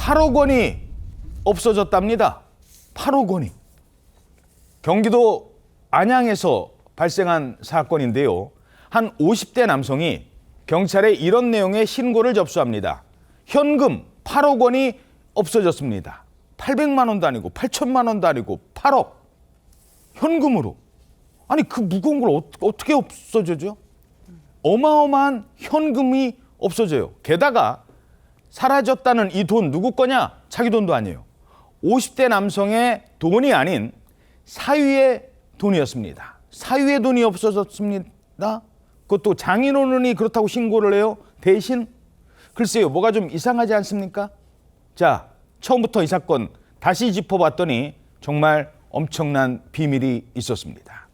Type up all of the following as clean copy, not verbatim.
8억 원이 없어졌답니다. 8억 원이. 경기도 안양에서 발생한 사건인데요. 한 50대 남성이 경찰에 이런 내용의 신고를 접수합니다. 현금 8억 원이 없어졌습니다. 800만 원도 아니고 8천만 원도 아니고 8억. 현금으로. 아니 그 무거운 걸 어떻게 없어져죠? 어마어마한 현금이 없어져요. 게다가 사라졌다는 이 돈 누구 거냐? 자기 돈도 아니에요. 50대 남성의 돈이 아닌 사위의 돈이었습니다. 사위의 돈이 없어졌습니다. 그것도 장인어른이 그렇다고 신고를 해요. 대신 글쎄요, 뭐가 좀 이상하지 않습니까? 자, 처음부터 이 사건 다시 짚어봤더니 정말 엄청난 비밀이 있었습니다.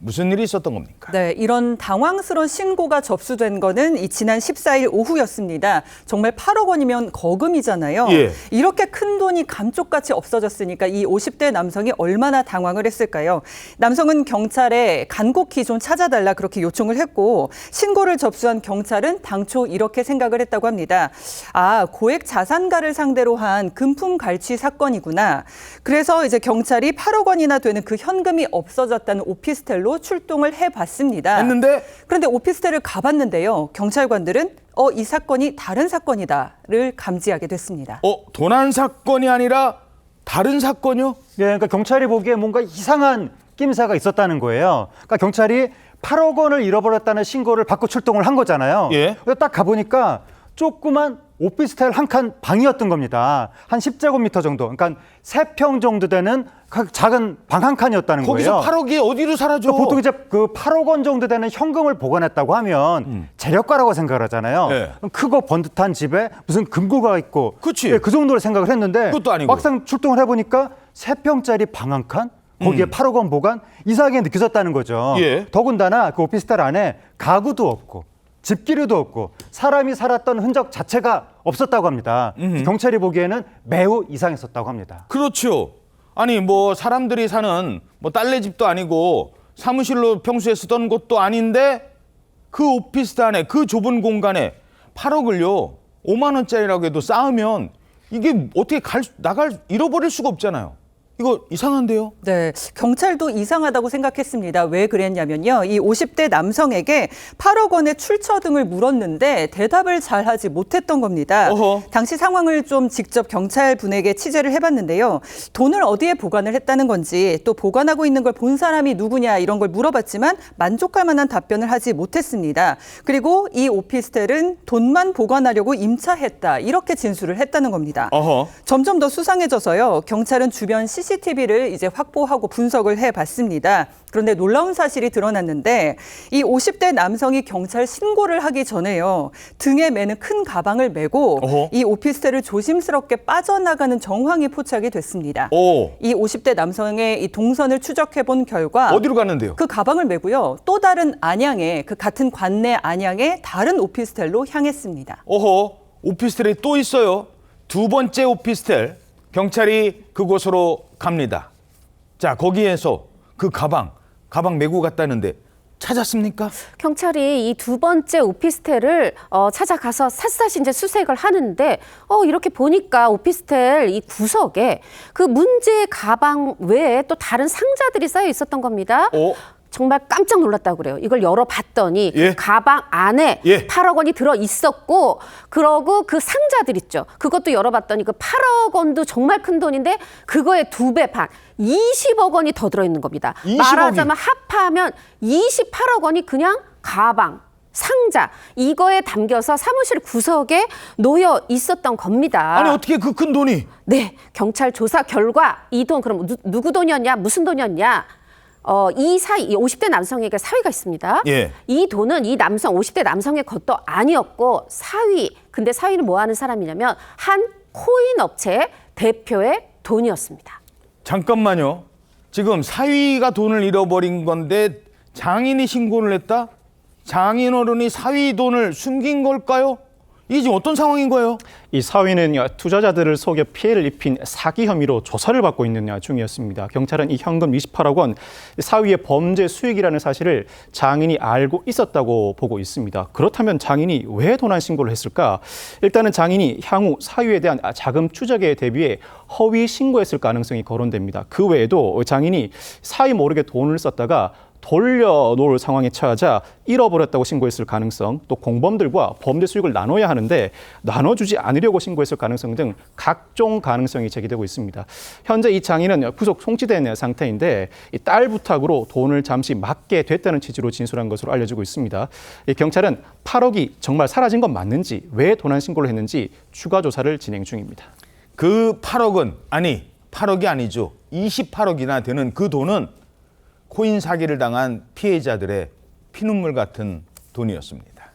무슨 일이 있었던 겁니까? 네, 이런 당황스러운 신고가 접수된 거는 지난 14일 오후였습니다. 정말 8억 원이면 거금이잖아요. 예. 이렇게 큰 돈이 감쪽같이 없어졌으니까 이 50대 남성이 얼마나 당황을 했을까요? 남성은 경찰에 간곡히 좀 찾아달라 그렇게 요청을 했고 신고를 접수한 경찰은 당초 이렇게 생각을 했다고 합니다. 아, 고액 자산가를 상대로 한 금품 갈취 사건이구나. 그래서 이제 경찰이 8억 원이나 되는 그 현금이 없어졌다는 오피스텔로 출동을 해봤습니다. 했는데 그런데 오피스텔을 가봤는데요. 경찰관들은 이 사건이 다른 사건이다를 감지하게 됐습니다. 도난 사건이 아니라 다른 사건이요? 예, 그러니까 경찰이 보기에 뭔가 이상한 낌새가 있었다는 거예요. 그러니까 경찰이 8억 원을 잃어버렸다는 신고를 받고 출동을 한 거잖아요. 예. 그래서 딱 가보니까 조그만 오피스텔 한 칸 방이었던 겁니다. 한 10제곱미터 정도. 그러니까 3평 정도 되는 작은 방 한 칸이었다는 거기서 거예요. 8억이 어디로 사라져? 보통 이제 그 8억 원 정도 되는 현금을 보관했다고 하면 재력가라고 생각을 하잖아요. 네. 크고 번듯한 집에 무슨 금고가 있고 그치. 예, 그 정도로 생각을 했는데 그것도 아니고. 막상 출동을 해보니까 3평짜리 방 한 칸? 거기에 8억 원 보관? 이상하게 느껴졌다는 거죠. 예. 더군다나 그 오피스텔 안에 가구도 없고 집기류도 없고 사람이 살았던 흔적 자체가 없었다고 합니다. 경찰이 보기에는 매우 이상했었다고 합니다. 그렇죠. 아니 뭐 사람들이 사는 뭐 딸내 집도 아니고 사무실로 평소에 쓰던 곳도 아닌데 그 오피스텔 안에 그 좁은 공간에 8억을요 5만 원짜리라고 해도 쌓으면 이게 어떻게 잃어버릴 수가 없잖아요. 이거 이상한데요? 네, 경찰도 이상하다고 생각했습니다. 왜 그랬냐면요. 이 50대 남성에게 8억 원의 출처 등을 물었는데 대답을 잘하지 못했던 겁니다. 어허. 당시 상황을 좀 직접 경찰분에게 취재를 해봤는데요. 돈을 어디에 보관을 했다는 건지 또 보관하고 있는 걸 본 사람이 누구냐 이런 걸 물어봤지만 만족할 만한 답변을 하지 못했습니다. 그리고 이 오피스텔은 돈만 보관하려고 임차했다 이렇게 진술을 했다는 겁니다. 어허. 점점 더 수상해져서요. 경찰은 주변 CCTV를 이제 확보하고 분석을 해봤습니다. 그런데 놀라운 사실이 드러났는데 이 50대 남성이 경찰 신고를 하기 전에요. 등에 매는 큰 가방을 메고 어허. 이 오피스텔을 조심스럽게 빠져나가는 정황이 포착이 됐습니다. 오. 이 50대 남성의 이 동선을 추적해본 결과 어디로 갔는데요? 그 가방을 메고요. 또 다른 안양의 그 같은 관내 안양의 다른 오피스텔로 향했습니다. 어허, 오피스텔이 또 있어요. 두 번째 오피스텔. 경찰이 그곳으로 갑니다. 자, 거기에서 그 가방 메고 갔다는데 찾았습니까? 경찰이 이 두 번째 오피스텔을 찾아가서 샅샅이 이제 수색을 하는데 이렇게 보니까 오피스텔 이 구석에 그 문제의 가방 외에 또 다른 상자들이 쌓여 있었던 겁니다. 정말 깜짝 놀랐다고 그래요. 이걸 열어봤더니 예? 가방 안에 예. 8억 원이 들어있었고 그러고 그 상자들 있죠. 그것도 열어봤더니 그 8억 원도 정말 큰 돈인데 그거의 2배 반, 20억 원이 더 들어있는 겁니다. 20억이. 말하자면 합하면 28억 원이 그냥 가방, 상자 이거에 담겨서 사무실 구석에 놓여 있었던 겁니다. 아니 어떻게 그 큰 돈이? 네, 경찰 조사 결과 이 돈 그럼 누구 돈이었냐, 무슨 돈이었냐? 이 50대 남성에게 사위가 있습니다. 예. 이 돈은 이 남성 50대 남성의 것도 아니었고 사위. 근데 사위는 뭐 하는 사람이냐면 한 코인 업체 대표의 돈이었습니다. 잠깐만요. 지금 사위가 돈을 잃어버린 건데 장인이 신고를 했다? 장인어른이 사위 돈을 숨긴 걸까요? 이게 지금 어떤 상황인 거예요? 이 사위는 투자자들을 속여 피해를 입힌 사기 혐의로 조사를 받고 있는 중이었습니다. 경찰은 이 현금 28억 원 사위의 범죄 수익이라는 사실을 장인이 알고 있었다고 보고 있습니다. 그렇다면 장인이 왜 도난 신고를 했을까? 일단은 장인이 향후 사위에 대한 자금 추적에 대비해 허위 신고했을 가능성이 거론됩니다. 그 외에도 장인이 사위 모르게 돈을 썼다가 돌려놓을 상황에 처하자 잃어버렸다고 신고했을 가능성, 또 공범들과 범죄 수익을 나눠야 하는데 나눠주지 않으려고 신고했을 가능성 등 각종 가능성이 제기되고 있습니다. 현재 이 장인은 구속 송치된 상태인데 이 딸 부탁으로 돈을 잠시 맡게 됐다는 취지로 진술한 것으로 알려지고 있습니다. 이 경찰은 8억이 정말 사라진 건 맞는지, 왜 도난 신고를 했는지 추가 조사를 진행 중입니다. 그 8억은 8억이 아니죠. 28억이나 되는 그 돈은 코인 사기를 당한 피해자들의 피눈물 같은 돈이었습니다.